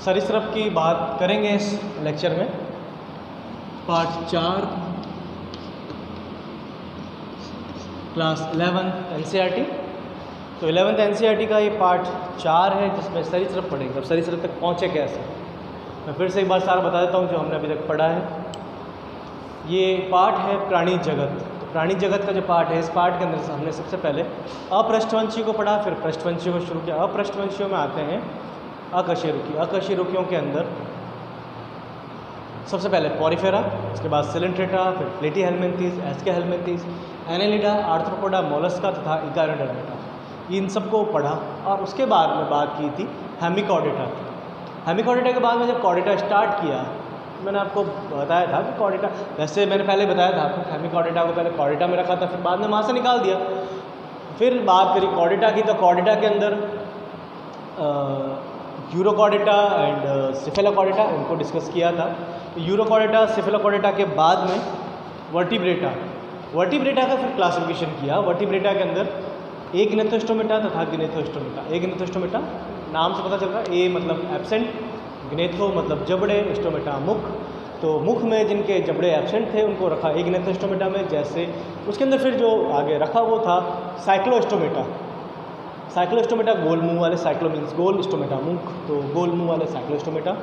सरीसृप की बात करेंगे इस लेक्चर में। Part 4 class 11 NCERT. तो 11th एनसीईआरटी का ये पार्ट 4 है जिसमें सरीसृप पढ़ेंगे। अब सरीसृप तक पहुँचे कैसे, मैं फिर से एक बार सारा बता देता हूँ जो हमने अभी तक पढ़ा है। ये पार्ट है प्राणी जगत। तो प्राणी जगत का जो पार्ट है, इस पार्ट के अंदर हमने सबसे पहले अपृष्ठवंशी को पढ़ा, फिर पृष्ठवंशी को शुरू किया। अपृष्ठवंशियों में आते हैं अकशेरुकी। अकशेरुकियों के अंदर सबसे पहले पॉरीफेरा, उसके बाद सिलेंट्रेटा, फिर प्लेटीहेल्मिन्थीज, एस्केहेल्मिन्थीज, एनेलिडा, आर्थ्रोपोडा, मोलस्का तथा इकारोडेर्मेटा, इन सबको पढ़ा। और उसके बाद में बात की थी हेमिकॉर्डेटा की। हेमिकॉर्डेटा के बाद में जब कॉर्डेटा स्टार्ट किया, मैंने आपको बताया था कि कॉर्डेटा, वैसे मैंने पहले बताया था आपको, हेमिकॉर्डेटा को पहले कॉर्डेटा में रखा था, फिर बाद में वहाँ से निकाल दिया। फिर बात करी कॉर्डेटा की, तो कॉर्डेटा के अंदर यूरोकॉर्डेटा एंड सिफेलोकॉर्डेटा, उनको डिस्कस किया था। यूरोकॉर्डेटा सिफेलोकॉर्डेटा के बाद में वर्टिब्रेटा, वर्टिब्रेटा का फिर क्लासिफिकेशन किया। वर्टिब्रेटा के अंदर एग्नेथोस्टोमेटा तथा ग्नेथोस्टोमेटा। एग्नेथोस्टोमेटा नाम से पता चल रहा है, ए मतलब एब्सेंट, ग्नेथो मतलब जबड़े, स्टोमेटा मुख। तो मुख में जिनके जबड़े एब्सेंट थे उनको रखा एग्नेथोस्टोमेटा में। जैसे उसके अंदर फिर जो आगे रखा वो था साइक्लोस्टोमेटा। साइक्लोस्टोमेटा गोल मुंह वाले, साइक्लो मीन्स गोल, स्टोमेटा मुख, तो गोल मुंह वाले साइक्लोस्टोमेटा।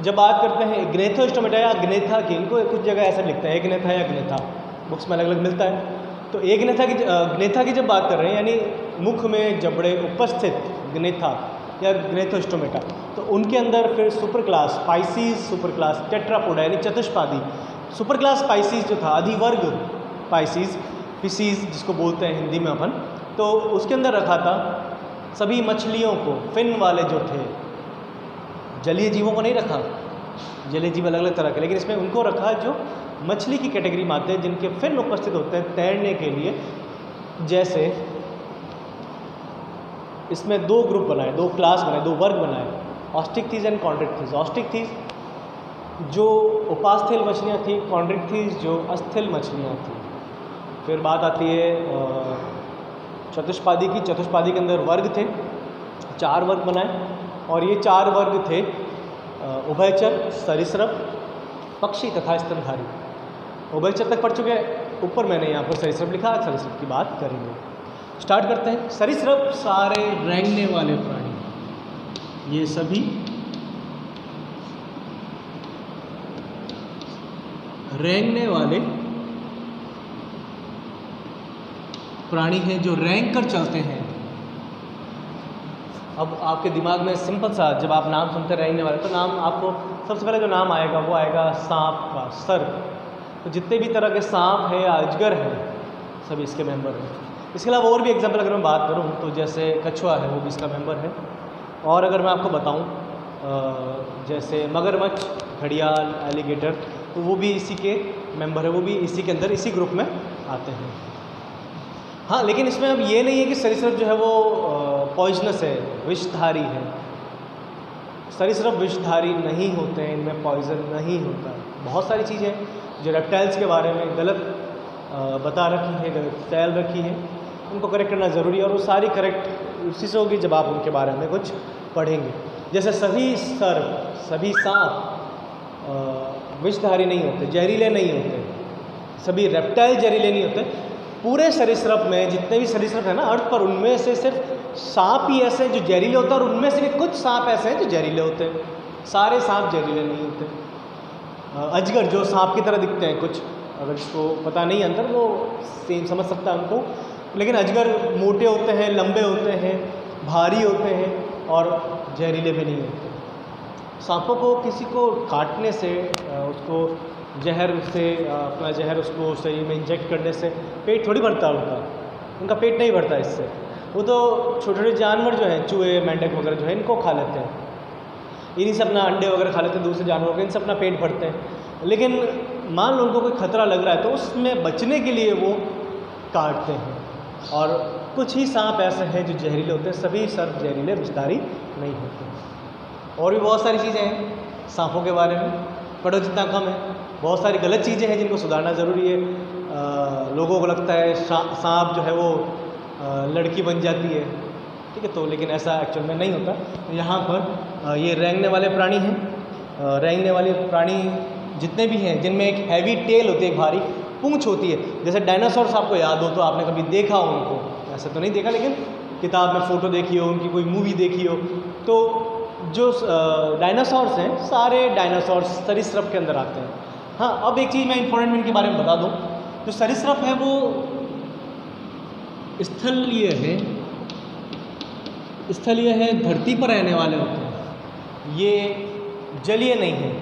जब बात करते हैं ग्नेथोस्टोमेटा या ग्नेथा की, इनको कुछ जगह ऐसा लिखते हैं ग्नेथा या ग्नेथा, बुक्स में अलग अलग मिलता है। तो ग्नेथा की जब बात कर रहे हैं, यानी मुख में जबड़े उपस्थित ग्नेथा या ग्नेथोस्टोमेटा, तो उनके अंदर फिर super class species, super class Tetrapoda यानी चतुष्पादी, सुपर क्लास स्पाइसीज जो था, अधिवर्ग पाइसीज, पिसीज जिसको बोलते हैं हिंदी में अपन, तो उसके अंदर रखा था सभी मछलियों को, फिन वाले जो थे, जलीय जीवों को नहीं रखा, जलीय जीव अलग अलग तरह के, लेकिन इसमें उनको रखा जो मछली की कैटेगरी में आते हैं, जिनके फिन उपस्थित होते हैं तैरने के लिए। जैसे इसमें दो ग्रुप बनाए, दो क्लास बनाए, दो वर्ग बनाए, ऑस्टिकथीज एंड कॉन्ड्रिक्थीज। ऑस्टिकथीज जो उपास्थल मछलियाँ थी, कॉन्ड्रिक्थीज जो अस्थिल मछलियाँ थी। फिर बात आती है चतुष्पादी की। चतुष्पादी के अंदर वर्ग थे, 4 वर्ग बनाए, और ये 4 वर्ग थे उभयचर, सरीसृप, पक्षी तथा स्तनधारी। उभयचर तक पढ़ चुके हैं, ऊपर मैंने यहाँ पर सरीसृप लिखा, सरीसृप की बात करेंगे। स्टार्ट करते हैं। सरीसृप सारे रेंगने वाले प्राणी, ये सभी रेंगने वाले प्राणी हैं जो रेंग कर चलते हैं। अब आपके दिमाग में सिंपल सा, जब आप नाम सुनते रेंगने वाले, तो नाम आपको सबसे पहले जो नाम आएगा वो आएगा सांप का, सर्प। तो जितने भी तरह के सांप है या अजगर है, सभी इसके मेंबर हैं। इसके अलावा और भी एग्जाम्पल अगर मैं बात करूँ तो जैसे कछुआ है, वो भी इसका मेंबर है। और अगर मैं आपको बताऊँ जैसे मगरमच्छ, घड़ियाल, एलिगेटर, तो वो भी इसी के मेंबर है, वो भी इसी के अंदर, इसी ग्रुप में आते हैं। हाँ, लेकिन इसमें अब ये नहीं है कि सरीसृप जो है वो पॉइजनस है, विषधारी है। सरीसृप विषधारी नहीं होते हैं, इनमें पॉइजन नहीं होता है। बहुत सारी चीज़ें जो रेप्टाइल्स के बारे में गलत बता रखी है, गलत फैल रखी है, उनको करेक्ट करना ज़रूरी है, और वो सारी करेक्ट उसी से होगी जब आप उनके बारे में कुछ पढ़ेंगे। जैसे सभी सर्प, सभी सांप विषधारी नहीं होते, जहरीले नहीं होते, सभी रेप्टाइल जहरीले नहीं होते। पूरे सरीसृप में जितने भी सरीसृप है ना अर्थ पर, उनमें से सिर्फ सांप ही ऐसे हैं जो जहरीले होते हैं, और उनमें से भी कुछ सांप ऐसे हैं जो जहरीले होते हैं। सारे सांप जहरीले नहीं होते। अजगर जो सांप की तरह दिखते हैं कुछ, अगर जिसको पता नहीं अंतर वो सेम समझ सकता है उनको, लेकिन अजगर मोटे होते हैं, लंबे होते हैं, भारी होते हैं, और जहरीले भी नहीं होते। सांपों को किसी को काटने से, उसको जहर से, अपना जहर उसको शरीर में इंजेक्ट करने से पेट थोड़ी भरता है उनका पेट नहीं भरता इससे। वो तो छोटे छोटे जानवर जो हैं, चूहे, मेंढक वगैरह जो है, इनको खा लेते हैं, इन्हीं से अपना अंडे वगैरह खा लेते हैं, दूसरे जानवरों के, इनसे अपना पेट भरते हैं। लेकिन मान लो उनको कोई खतरा लग रहा है तो उसमें बचने के लिए वो काटते हैं। और कुछ ही सांप ऐसे हैं जो जहरीले होते हैं, सभी सर्प जहरीले विषधारी नहीं होते। और भी बहुत सारी चीज़ें हैं सांपों के बारे में, पढ़ो जितना कम है। बहुत सारी गलत चीज़ें हैं जिनको सुधारना ज़रूरी है। लोगों को लगता है सांप जो है वो लड़की बन जाती है, ठीक है। तो लेकिन ऐसा एक्चुअल में नहीं होता। तो यहाँ पर ये रेंगने वाले प्राणी हैं। रेंगने वाले प्राणी जितने भी हैं जिनमें एक हैवी टेल होती है, एक भारी पूंछ होती है, जैसे डायनासोर्स आपको याद हो तो आपने कभी देखा हो उनको, ऐसा तो नहीं देखा लेकिन किताब में फ़ोटो देखी हो, उनकी कोई मूवी देखी हो। तो जो डायनासोर्स हैं सारे डायनासोर्स सरीसृप के अंदर आते हैं। हाँ, अब एक चीज़ मैं इंपॉर्टेंट इनके बारे में बता दूँ। जो सरीसृप है वो स्थलीय है, स्थलीय है, धरती पर रहने वाले होते हैं, ये जलीय नहीं है।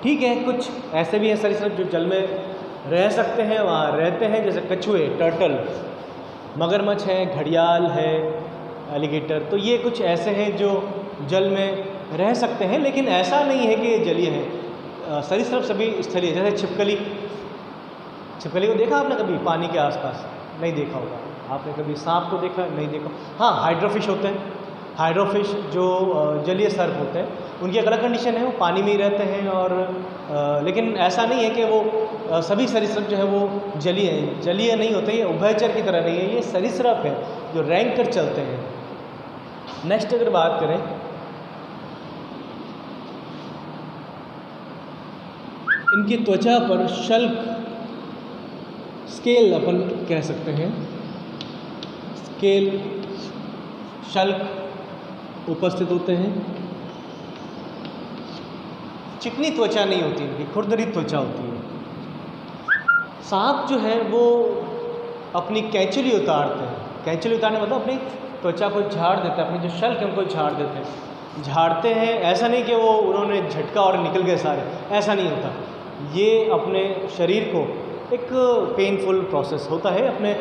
ठीक है, कुछ ऐसे भी हैं सरीसृप जो जल में रह सकते हैं, वहाँ रहते हैं, जैसे कछुए, टर्टल, मगरमच्छ है, घड़ियाल है, एलिगेटर। तो ये कुछ ऐसे हैं जो जल में रह सकते हैं, लेकिन ऐसा नहीं है कि ये जलीय है। सरीसृप सभी स्थलीय। जैसे छिपकली, छिपकली को देखा आपने कभी पानी के आसपास? नहीं देखा होगा। आपने कभी सांप को देखा? नहीं देखा। हाँ, हाइड्रोफिश होते हैं। हाइड्रोफिश जो जलीय सर्प होते हैं, उनकी एक अलग कंडीशन है, वो पानी में ही रहते हैं। और लेकिन ऐसा नहीं है कि वो सभी सरीसृप जो है वो जलीय हैं। जलीय नहीं होते, ये उभयचर की तरह नहीं है, ये सरीसृप है जो रेंग कर चलते हैं। नेक्स्ट अगर बात करें, इनकी त्वचा पर शल्क, स्केल अपन कह सकते हैं, स्केल, शल्क उपस्थित होते हैं। चिकनी त्वचा नहीं होती इनकी, खुरदरी त्वचा होती है। सांप जो है वो अपनी कैंचुली उतारते हैं। कैंचुली उतारने मतलब अपनी त्वचा को झाड़ देते हैं, अपनी जो शल्क है उनको झाड़ देते हैं। झाड़ते हैं, ऐसा नहीं कि वो उन्होंने झटका और निकल गए सारे, ऐसा नहीं होता। ये अपने शरीर को, एक पेनफुल प्रोसेस होता है, अपने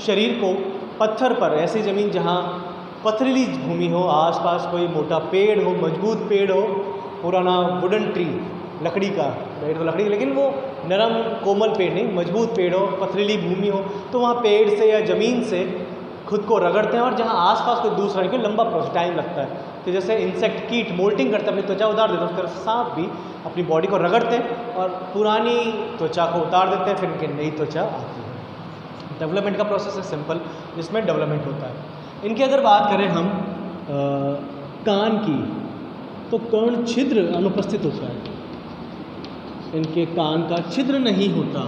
शरीर को पत्थर पर, ऐसी ज़मीन जहाँ पथरीली भूमि हो, आसपास कोई मोटा पेड़ हो, मजबूत पेड़ हो, पुराना वुडन ट्री, लकड़ी का पेड़ तो लकड़ी, लेकिन वो नरम कोमल पेड़ नहीं, मजबूत पेड़ हो, पथरीली भूमि हो, तो वहाँ पेड़ से या ज़मीन से खुद को रगड़ते हैं। और जहाँ आसपास कोई दूसरा नहीं, कोई लंबा प्रोसेस, टाइम लगता है। तो जैसे इंसेक्ट, कीट मोल्टिंग करते हैं, अपनी त्वचा उतार देते हैं, उस तरह सांप भी अपनी बॉडी को रगड़ते हैं और पुरानी त्वचा को उतार देते हैं, फिर उनकी नई त्वचा आती है। डेवलपमेंट का प्रोसेस है सिंपल, जिसमें डेवलपमेंट होता है। इनकी अगर बात करें हम कान की, तो कर्ण छिद्र अनुपस्थित होता है, इनके कान का छिद्र नहीं होता।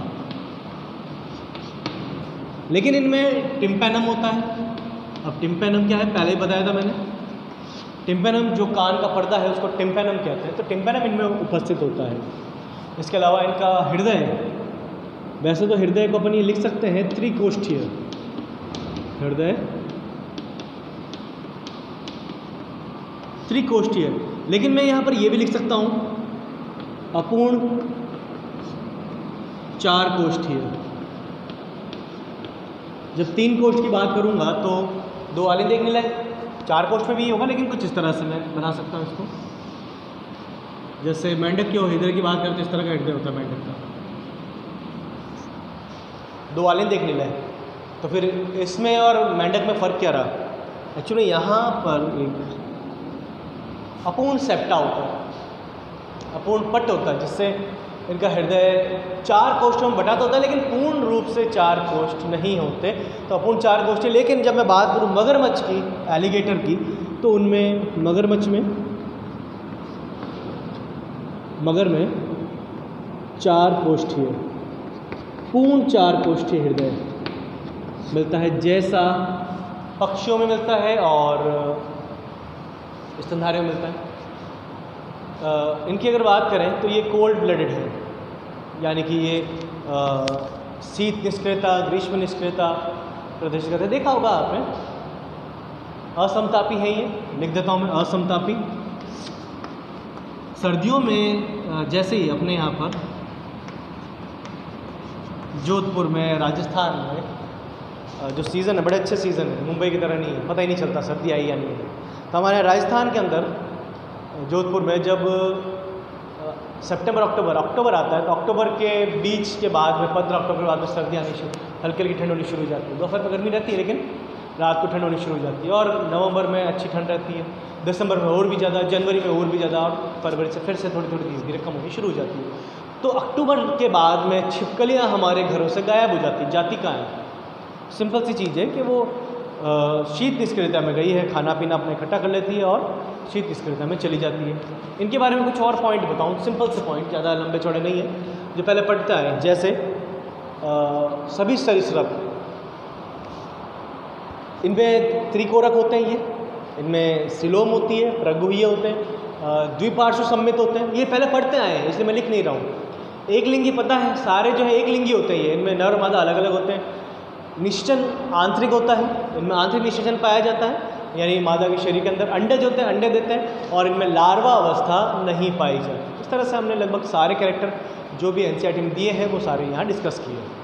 लेकिन इनमें टिम्पैनम होता है। अब टिम्पैनम क्या है, पहले ही बताया था मैंने। टिम्पैनम जो कान का पर्दा है उसको टिम्पैनम कहते हैं। तो टिम्पैनम इनमें उपस्थित होता है। इसके अलावा इनका हृदय, वैसे तो हृदय को अपन ये लिख सकते हैं त्रिकोष्ठीय, हृदय त्रिकोष्ठीय, लेकिन मैं यहाँ पर ये भी लिख सकता हूँ अपूर्ण चार कोष्ठीय। जब 3 कोष्ठ की बात करूँगा तो 2 वाले देखने लगे, 4 कोष्ठ में भी होगा, लेकिन कुछ इस तरह से मैं बना सकता हूँ इसको। जैसे मेंढक की हृदय की बात करते हैं, इस तरह का हृदय होता है मेंढक का। 2 वाले देखने लगे, तो फिर इसमें और मेंढक में फ़र्क क्या रहा? एक्चुअली यहाँ पर एक अपूर्ण सेप्टा होता है, अपूर्ण पट होता है, जिससे इनका हृदय 4 कोष्ठों में बटा होता है, लेकिन पूर्ण रूप से 4 कोष्ठ नहीं होते। तो अपूर्ण 4 कोष्ठ। लेकिन जब मैं बात करूँ मगरमच्छ की, एलिगेटर की, तो उनमें मगरमच्छ में 4 कोष्ठीय, पूर्ण 4 कोष्ठीय हृदय मिलता है, जैसा पक्षियों में मिलता है और स्तनधारियों में मिलता है। इनकी अगर बात करें तो ये कोल्ड ब्लडेड है, यानी कि ये शीत निष्क्रियता, ग्रीष्म निष्क्रियता प्रदर्शित करते हैं। देखा होगा आपने, असमतापी है ये, लिख देता हूँ मैं, असमतापी। सर्दियों में जैसे ही अपने यहाँ पर जोधपुर में, राजस्थान में जो सीज़न है, बड़े अच्छे सीज़न है, मुंबई की तरह नहीं है, पता ही नहीं चलता सर्दी आई या नहीं है। तो हमारे राजस्थान के अंदर जोधपुर में जब सितंबर अक्टूबर आता है, तो अक्टूबर के बीच के बाद में 15 अक्टूबर के बाद में सर्दी आनी शुरू, हल्की हल्की ठंड होनी शुरू हो जाती है। दोपहर में गर्मी रहती है, लेकिन रात को ठंड होनी शुरू हो जाती है। और नवंबर में अच्छी ठंड रहती है, दिसंबर में और भी ज़्यादा, जनवरी में और भी ज़्यादा, और फरवरी से फिर से थोड़ी थोड़ी धीरे धीरे कम होनी शुरू हो जाती है। तो अक्टूबर के बाद में छिपकलियाँ हमारे घरों से गायब हो जाती, जाती कहाँ है? सिंपल सी चीज़ है कि वो शीत निष्क्रियता में गई है, खाना पीना अपने इकट्ठा कर लेती है और शीत निष्क्रियता में चली जाती है। इनके बारे में कुछ और पॉइंट बताऊँ, सिंपल से पॉइंट, ज़्यादा लंबे चौड़े नहीं है, जो पहले पढ़ता है। जैसे सभी सरीसृप, इनमें त्रिकोरक होते हैं, इनमें सिलोम होती है, प्रगुह्य होते हैं, द्विपार्श्व सम्मित होते हैं। ये पहले पढ़ते आए हैं, इसलिए मैं लिख नहीं रहा हूँ। एक लिंगी पता है, सारे जो है एक लिंगी होते हैं। इनमें नर मादा अलग अलग होते हैं। निश्चन आंतरिक होता है, इनमें आंतरिक निश्चन पाया जाता है, यानी मादा के शरीर के अंदर अंडज होते हैं, अंडे देते हैं, और इनमें लार्वा अवस्था नहीं पाई जाती। इस तरह से हमने लगभग सारे कैरेक्टर जो भी एनसीईआरटी में दिए हैं वो सारे यहाँ डिस्कस किए हैं।